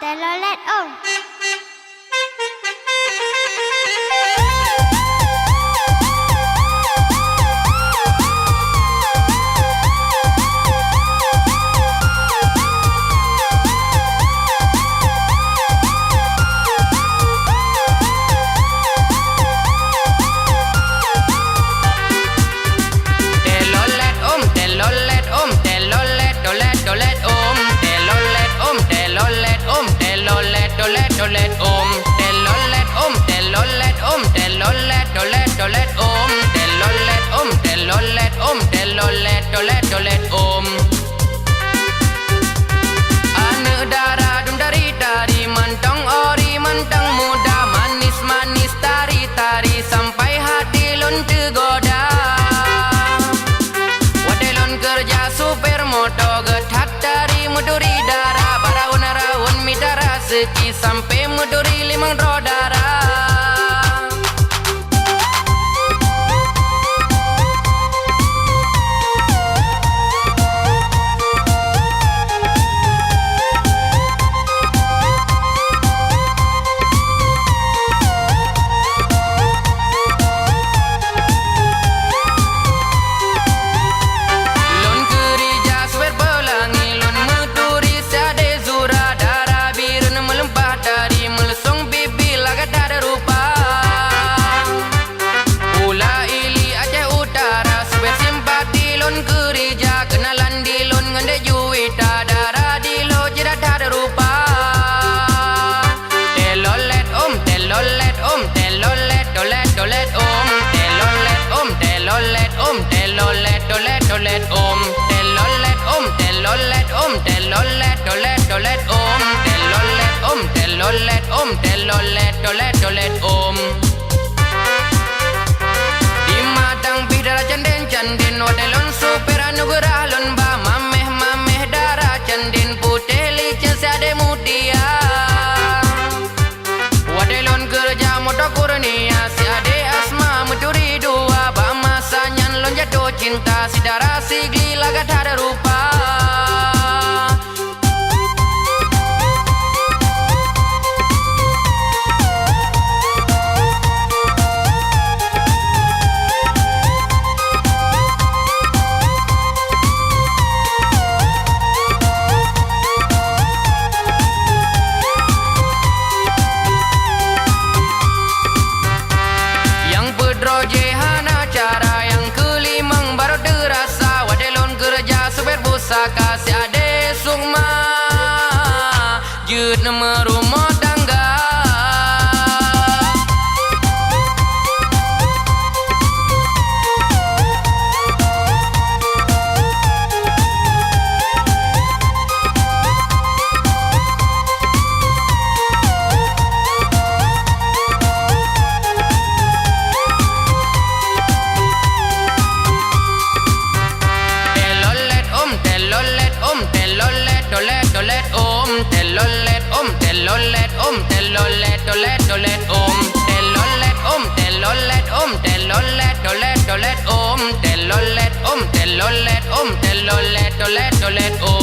telolet Ane darah dum dari tari mantong ori mantang muda manis manis tari tari sampai hati lon tergoda. Wadelon kerja supermoto gethat dari muduri darah baraun raun midara seki sampai muduri limang rodara. Di madang bidara canden canden wadelon super anugerah lon ba mameh mameh darah canden putih licin seade mutia. Wadelon kerja moto kurnia si ade asma muduri dua ba masanyan lon jatuh cinta si darah si gli lagat ada rupa. Kasih ade sukma jut nama rumah tangga. Telolet